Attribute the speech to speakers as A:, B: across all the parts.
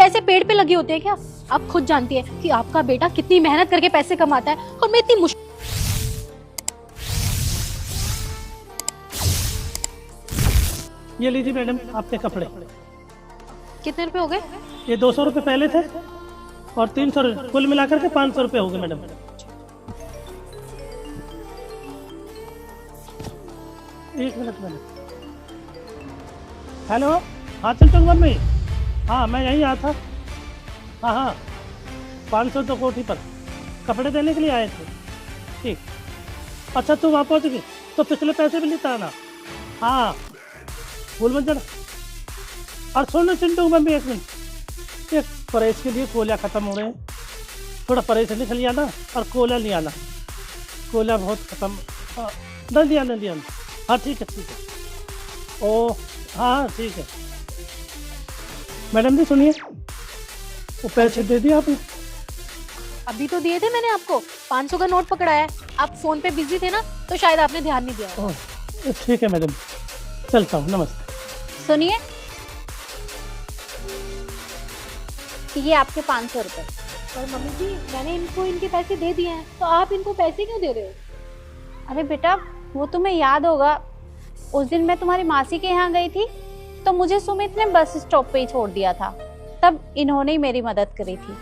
A: पैसे पेड़ पे लगे होते हैं क्या? आप खुद जानती है कि आपका बेटा कितनी मेहनत करके पैसे कमाता है और मैं इतनी मुश्किल।
B: ये लीजिए मैडम आपके कपड़े।
A: कितने रुपए हो गए?
B: ये 200 रुपये पहले थे और 300 कुल मिलाकर के 500 रुपये हो गए मैडम। एक मिनट मैडम। हेलो, हाँ चिंटू मम्मी, हाँ मैं यहीं आया था। हाँ हाँ 500 तो कोठी पर कपड़े देने के लिए आए थे। ठीक, अच्छा तू वहाँ पहुँच गई तो पिछले पैसे भी लेता आना। हाँ भूल मत जाना। और सुन चिंटू मम्मी एक मिनट, एक परहेज के लिए कोयला ख़त्म हो रहे हैं, थोड़ा परहेज से निकल आना और कोयला ले आना। कोयला बहुत ख़त्म, न लिया। हाँ ठीक है। ओ हाँ ठीक है मैडम जी। सुनिए, वो पैसे दे दिए आपने?
A: अभी तो दिए थे मैंने आपको, 500 का नोट पकड़ा है। आप फोन पे बिजी थे ना तो शायद आपने ध्यान नहीं दिया।
B: ओह ठीक है मैडम, चलता हूँ, नमस्ते।
C: सुनिए, ये आपके 500 रुपए।
A: पर मम्मी जी मैंने इनको इनके पैसे दे दिए हैं, तो आप इनको पैसे क्यों दे रहे हो?
C: अरे बेटा, वो तुम्हें याद होगा, उस दिन मैं तुम्हारी मासी के यहाँ गई थी तो मुझे सुमित ने बस स्टॉप पे ही छोड़ दिया था, तब इन्होंने ही मेरी मदद करी थी।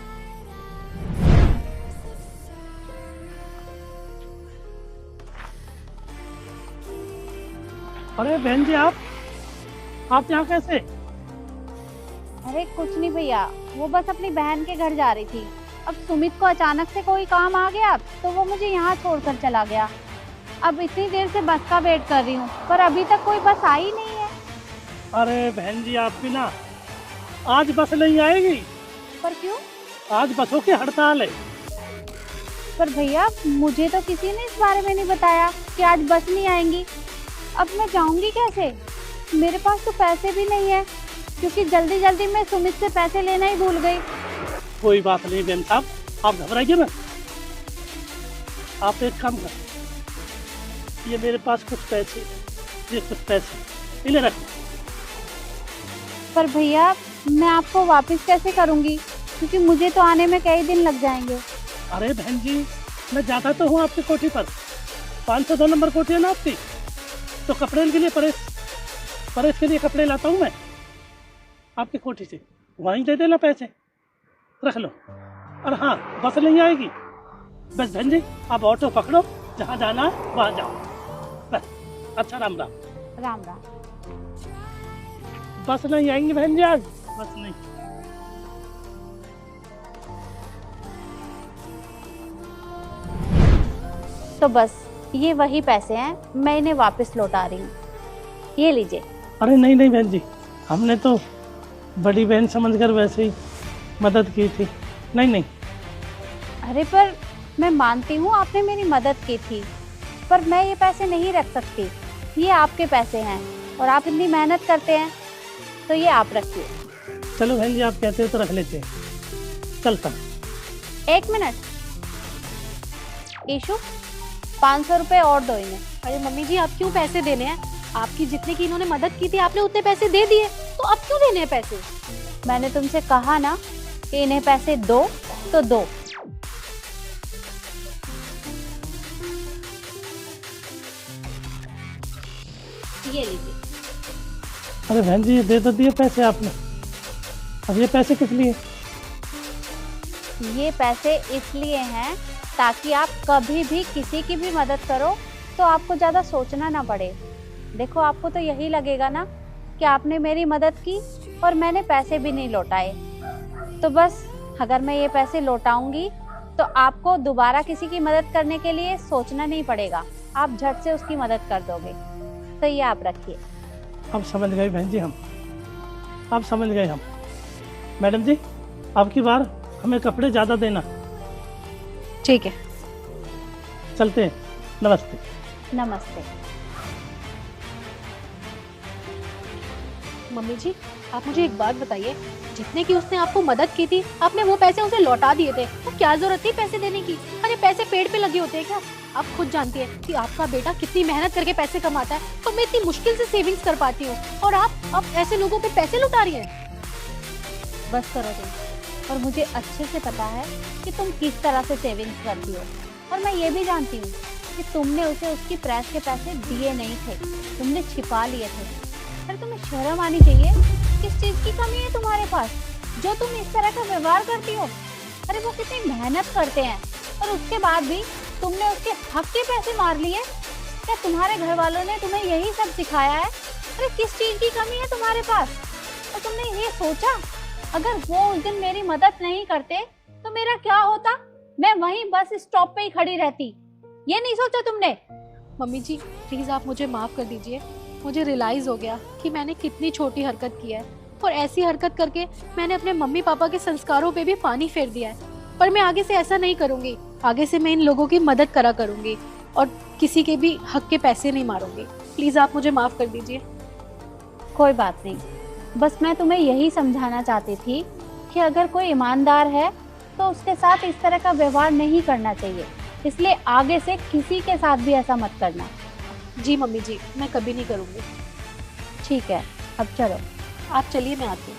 B: अरे बहन जी आप यहाँ कैसे?
C: अरे कुछ नहीं भैया, वो बस अपनी बहन के घर जा रही थी। अब सुमित को अचानक से कोई काम आ गया तो वो मुझे यहाँ छोड़कर चला गया। अब इतनी देर से बस का वेट कर रही हूँ पर अभी तक कोई बस आई नहीं है।
B: अरे बहन जी आप भी ना, आज बस नहीं आएगी।
C: पर क्यों?
B: आज बसों की हड़ताल है।
C: पर भैया मुझे तो किसी ने इस बारे में नहीं बताया कि आज बस नहीं आएंगी। अब मैं जाऊंगी कैसे? मेरे पास तो पैसे भी नहीं है क्योंकि जल्दी जल्दी मैं सुमित से पैसे लेना ही भूल गई।
B: कोई बात नहीं बहन साहब, आप घबराइए मत। आप एक काम कर, ये मेरे पास कुछ पैसे, ये कुछ पैसे इन्हें रख।
C: पर भैया मैं आपको वापस कैसे करूंगी, क्योंकि मुझे तो आने में कई दिन लग जाएंगे।
B: अरे बहन जी मैं जाता तो हूँ आपकी कोठी पर, 502 नंबर कोठी है ना आपकी, तो कपड़े के लिए परेश के लिए कपड़े लाता हूँ मैं आपकी कोठी से, वहीं दे देना पैसे, रख लो। और हाँ बस नहीं आएगी, बस बहन जी आप ऑटो पकड़ो, जहाँ जाना है वहाँ जाओ बस। अच्छा राम राम।
C: राम राम।
B: बस नहीं आएंगी बहन जी आज, बस नहीं।
C: तो बस ये वही पैसे हैं, मैं इन्हें वापस लौटा रही हूँ, ये लीजिए।
B: अरे नहीं नहीं बहन जी, हमने तो बड़ी बहन समझकर वैसे ही मदद की थी। नहीं नहीं।
C: अरे पर मैं मानती हूँ आपने मेरी मदद की थी, पर मैं ये पैसे नहीं रख सकती, ये आपके पैसे हैं और आप इतनी मेहनत करते हैं, तो ये आप रखिए।
B: चलो बहन जी आप कहते हो तो रख लेते हैं, चलता।
C: एक मिनट, ईशु 500 रुपए और दो इन्हें।
A: अरे मम्मी जी आप क्यों पैसे देने हैं? आपकी जितने की इन्होंने मदद की थी आपने उतने पैसे दे दिए, तो अब क्यों देने हैं पैसे?
C: मैंने तुमसे कहा ना कि इन्हें पैसे दो तो दो। ये लीजिए।
B: अरे बहन जी ये दे तो दिए पैसे आपने, अब ये पैसे किस लिए?
C: ये पैसे इसलिए हैं ताकि आप कभी भी किसी की भी मदद करो तो आपको ज़्यादा सोचना ना पड़े। देखो आपको तो यही लगेगा ना कि आपने मेरी मदद की और मैंने पैसे भी नहीं लौटाए, तो बस अगर मैं ये पैसे लौटाऊंगी तो आपको दोबारा किसी की मदद करने के लिए सोचना नहीं पड़ेगा, आप झट से उसकी मदद कर दोगे। तो ये आप रखिए।
B: अब समझ गए बहन जी हम, अब समझ गए हम। मैडम जी अब की बार हमें कपड़े ज़्यादा देना।
A: ठीक है,
B: चलते हैं, नमस्ते।
C: नमस्ते।
A: मम्मी जी आप मुझे एक बात बताइए, जितने की उसने आपको मदद की थी आपने वो पैसे उसे लौटा दिए थे, तो क्या जरूरत थी पैसे देने की? अरे पैसे पेड़ पे लगे होते हैं क्या? आप खुद जानती है कि आपका बेटा कितनी मेहनत करके पैसे कमाता है और मैं इतनी मुश्किल से सेविंग्स कर पाती हूँ, और आप ऐसे लोगों पे पैसे लुटा रही हैं।
C: बस करो तुम। और मुझे अच्छे से पता है कि तुम किस तरह से सेविंग्स करती हो, और मैं ये भी जानती हूँ कि तुमने उसे उसकी प्रेस के पैसे दिए नहीं थे, तुमने छिपा लिए थे। अरे तुम्हें शर्म आनी चाहिए। किस चीज़ की कमी है तुम्हारे पास जो तुम इस तरह का व्यवहार करती हो? अरे वो कितनी मेहनत करते हैं और उसके बाद भी तुमने उसके हक के पैसे मार लिए। क्या तुम्हारे घर वालों ने तुम्हें यही सब सिखाया है? अरे किस चीज़ की कमी है तुम्हारे पास? और तुमने ये सोचा अगर वो उस दिन मेरी मदद नहीं करते तो मेरा क्या होता? मैं वहीं बस स्टॉप पे ही खड़ी रहती। ये नहीं सोचा तुमने?
A: मम्मी जी प्लीज आप मुझे माफ कर दीजिए। मुझे रियलाइज हो गया कि मैंने कितनी छोटी हरकत की है, और ऐसी हरकत करके मैंने अपने मम्मी पापा के संस्कारों पे भी पानी फेर दिया है। पर मैं आगे से ऐसा नहीं करूंगी। आगे से मैं इन लोगों की मदद करा करूंगी और किसी के भी हक के पैसे नहीं मारूंगी। प्लीज आप मुझे माफ कर दीजिए।
C: कोई बात नहीं, बस मैं तुम्हें यही समझाना चाहती थी कि अगर कोई ईमानदार है तो उसके साथ इस तरह का व्यवहार नहीं करना चाहिए। इसलिए आगे से किसी के साथ भी ऐसा मत करना।
A: जी मम्मी जी, मैं कभी नहीं करूंगी।
C: ठीक है, अब चलो।
A: आप चलिए, मैं आती हूँ।